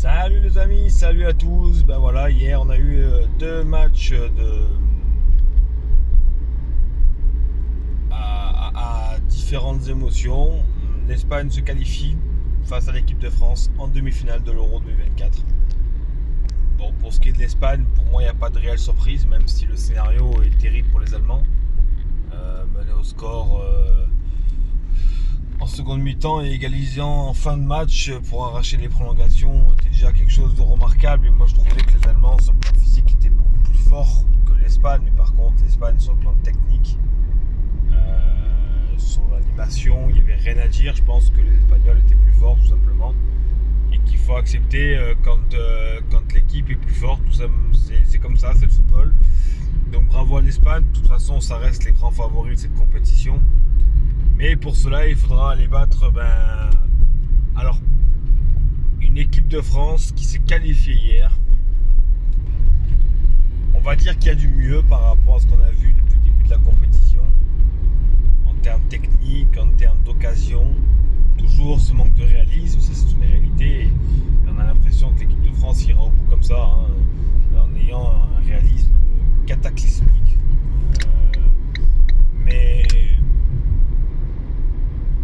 Salut les amis, salut à tous. Ben voilà, hier on a eu deux matchs à différentes émotions. L'Espagne se qualifie face à l'équipe de France en demi-finale de l'Euro 2024. Bon, pour ce qui est de l'Espagne, pour moi il n'y a pas de réelle surprise, même si le scénario est terrible pour les Allemands. Mené au score en seconde mi-temps et égalisant en fin de match pour arracher les prolongations était déjà quelque chose de remarquable. Et moi je trouvais que les Allemands sur le plan physique étaient beaucoup plus forts que l'Espagne, mais par contre l'Espagne sur le plan technique, sur l'animation, il n'y avait rien à dire. Je pense que les Espagnols étaient plus forts tout simplement et qu'il faut accepter quand l'équipe est plus forte. Tout ça, c'est comme ça, c'est le football. Donc bravo à l'Espagne, de toute façon ça reste les grands favoris de cette compétition. Mais pour cela, il faudra aller battre alors, une équipe de France qui s'est qualifiée hier. On va dire qu'il y a du mieux par rapport à ce qu'on a vu depuis le début de la compétition. En termes techniques, en termes d'occasion. Toujours ce manque de réalisme, ça c'est une réalité. Et on a l'impression que l'équipe de France ira au bout comme ça, en ayant un réalisme cataclysmique. Mais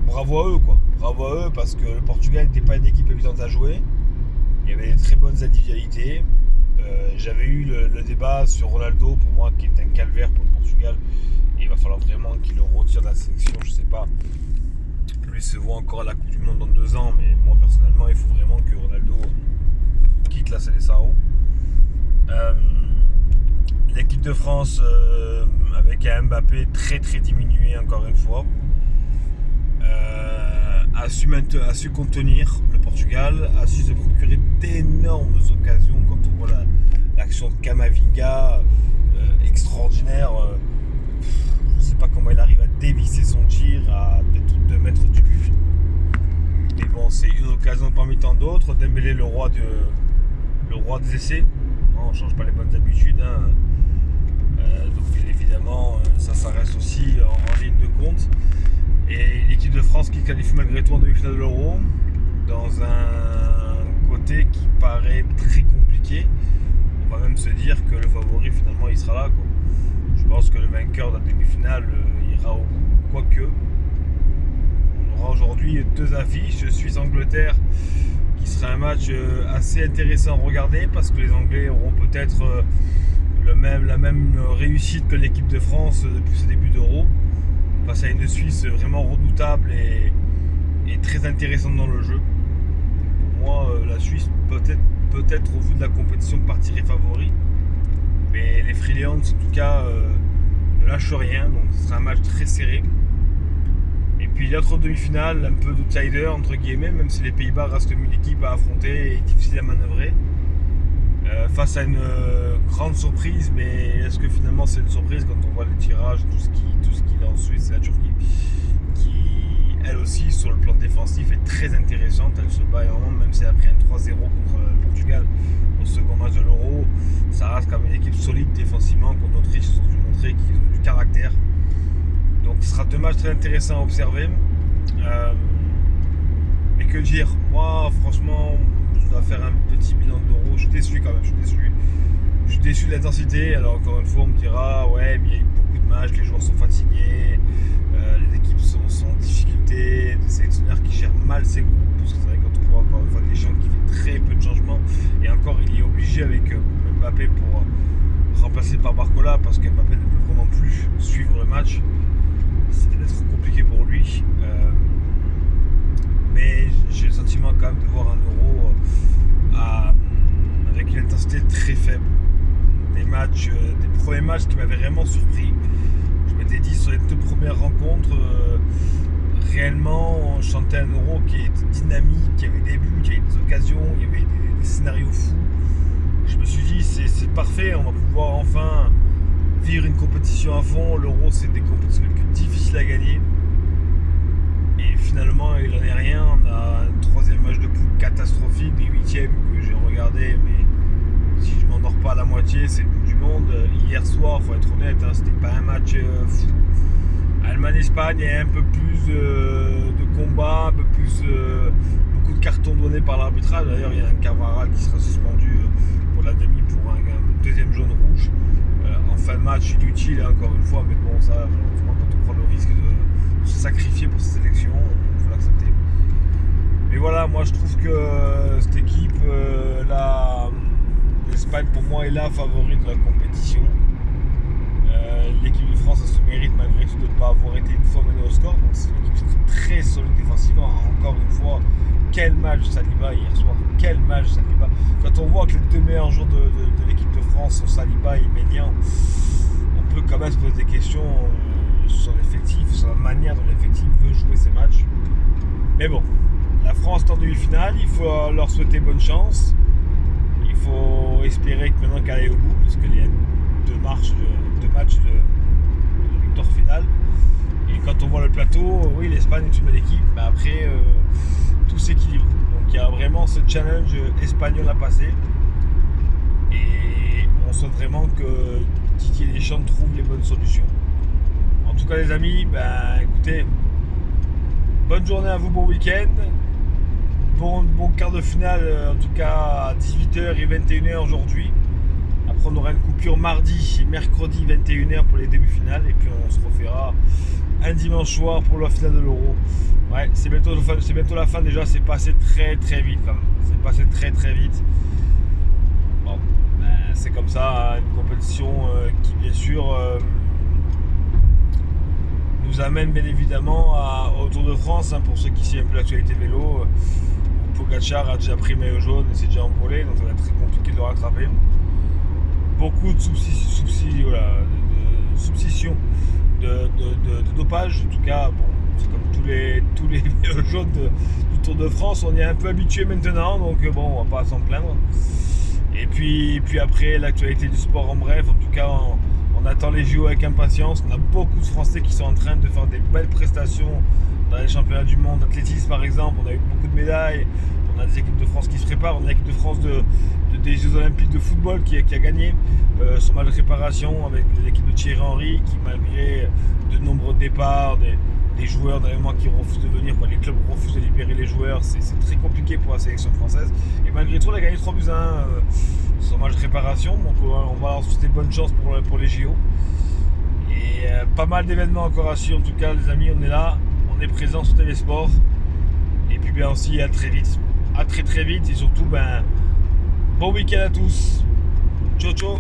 bravo à eux quoi, bravo à eux parce que le Portugal n'était pas une équipe évidente à jouer. Il y avait des très bonnes individualités. J'avais eu le débat sur Ronaldo, pour moi qui est un calvaire pour le Portugal. Et il va falloir vraiment qu'il le retire de la sélection, je sais pas. Lui se voit encore à la Coupe du Monde dans 2 ans, mais moi personnellement il faut vraiment que Ronaldo quitte la Seleção. L'équipe de France avec un Mbappé très très diminué encore une fois. A su contenir le Portugal, a su se procurer d'énormes occasions quand on voit l'action de Camavinga extraordinaire. Je ne sais pas comment il arrive à dévisser son tir à peut-être 2 mètres du but. Mais bon, c'est une occasion parmi tant d'autres. Dembélé, le roi des essais. Non, on ne change pas les bonnes habitudes. Donc bien évidemment, ça reste aussi en ligne de compte. Et l'équipe de France qui qualifie malgré tout en demi-finale de l'Euro, dans un côté qui paraît très compliqué. On va même se dire que le favori finalement il sera là, quoi. Je pense que le vainqueur de la demi-finale ira au bout, quoique. On aura aujourd'hui 2 affiches, Suisse-Angleterre, qui sera un match assez intéressant à regarder parce que les Anglais auront peut-être la même réussite que l'équipe de France depuis ce début d'Euro. Face à une Suisse vraiment redoutable et très intéressante dans le jeu. Pour moi, la Suisse peut-être au vu de la compétition partirait favori. Mais les Freelands en tout cas ne lâchent rien, donc ce sera un match très serré. Et puis l'autre demi-finale, un peu d'outsider entre guillemets, même si les Pays-Bas restent une équipe à affronter et difficile à manœuvrer. Face à une grande surprise, mais est-ce que finalement c'est une surprise quand on voit le tirage, tout ce qu'il a en Suisse, c'est la Turquie qui elle aussi sur le plan défensif est très intéressante, elle se bat énormément, même si elle a pris un 3-0 contre le Portugal au second match de l'Euro, ça reste comme une équipe solide défensivement contre l'Autriche, ils ont dû montrer qu'ils ont du caractère, donc ce sera 2 matchs très intéressants à observer. Mais que dire, moi franchement je dois faire un petit bilan de l'Euro, je suis déçu quand même, je suis déçu de l'intensité. Alors encore une fois on me dira ouais mais il y a eu beaucoup de matchs, les joueurs sont fatigués, les équipes sont en difficulté, des sélectionneurs qui gèrent mal ses groupes, parce que c'est vrai quand on voit encore une fois Deschamps qui fait très peu de changements, et encore il est obligé avec Mbappé pour remplacer par Barcola parce que Mbappé ne peut vraiment plus suivre le match, c'était trop compliqué pour lui. Mais j'ai le sentiment quand même de voir un Euro avec une intensité très faible. Des premiers matchs qui m'avaient vraiment surpris. Je m'étais dit sur les 2 premières rencontres, réellement on chantait un Euro qui était dynamique, qui avait des buts, qui avait des occasions, il y avait des scénarios fous. Je me suis dit c'est parfait, on va pouvoir enfin vivre une compétition à fond. L'Euro c'est des compétitions les plus difficiles à gagner. Et finalement il n'en est rien, on a un 3e match de poule catastrophique, des 8e que j'ai regardé, mais si je m'endors pas à la moitié c'est le bout du monde. Hier soir, faut être honnête, c'était pas un match fou. Allemagne-Espagne, il y a un peu plus de combat, un peu plus, beaucoup beaucoup de cartons donnés par l'arbitrage. D'ailleurs, il y a un Carvajal qui sera suspendu pour la demi pour un deuxième jaune rouge. En fin de match, inutile encore une fois, mais bon, ça, malheureusement, quand on prend le risque de se sacrifier pour cette sélection, il faut l'accepter. Mais voilà, moi je trouve que cette équipe, l'Espagne pour moi est la favorite de la compétition. L'équipe de France, elle se mérite malgré tout de ne pas avoir été une fois menée au score. Donc c'est une équipe très solide défensivement. Encore une fois, quel match Saliba hier soir, quel match Saliba. Quand on voit que les deux meilleurs joueurs de l'équipe de France sont Saliba et Maignan, on peut quand même se poser des questions sur l'effectif, sur la manière dont l'effectif veut jouer ces matchs. Mais bon, la France est en demi-finale, il faut leur souhaiter bonne chance. Il faut espérer que maintenant qu'elle aille au bout, parce qu'il y a deux matchs de victoire finale. Et quand on voit le plateau, oui, l'Espagne est une belle équipe, mais après, tout s'équilibre. Donc il y a vraiment ce challenge espagnol à passer. Et on souhaite vraiment que Didier Deschamps trouve les bonnes solutions. En tout cas, les amis, écoutez, bonne journée à vous, bon week-end. Bon quart de finale, en tout cas à 18h et 21h aujourd'hui. Après, on aura une coupure mardi et mercredi 21h pour les demi-finales. Et puis, on se refera un dimanche soir pour la finale de l'Euro. Ouais, c'est bientôt la fin déjà. C'est passé très très vite quand même. C'est passé très très vite. Bon, c'est comme ça, une compétition qui, bien sûr, nous amène bien évidemment au Tour de France. Pour ceux qui suivent un peu l'actualité vélo, Pogacar a déjà pris maillot jaune et s'est déjà envolé. Donc, ça va être très compliqué de le rattraper. Beaucoup de substitutions de dopage. En tout cas, bon, c'est comme tous les jaunes du Tour de France, on y est un peu habitué maintenant, donc bon, on va pas s'en plaindre. Et puis après, l'actualité du sport en bref, en tout cas, on attend les JO avec impatience. On a beaucoup de Français qui sont en train de faire des belles prestations dans les championnats du monde d'athlétisme par exemple. On a eu beaucoup de médailles. On a des équipes de France qui se préparent. On a l'équipe de France des Jeux Olympiques de football qui a gagné son match de préparation avec l'équipe de Thierry Henry qui, malgré de nombreux départs, des joueurs dernièrement qui refusent de venir, les clubs refusent de libérer les joueurs, c'est très compliqué pour la sélection française. Et malgré tout, elle a gagné 3-1 son match de préparation. Donc on va leur souhaiter bonne chance pour les JO. Et pas mal d'événements encore à suivre. En tout cas, les amis, on est là, on est présent sur TV Sport. Et puis bien aussi, à très vite. À très très vite et surtout, bon week-end à tous. Ciao ciao.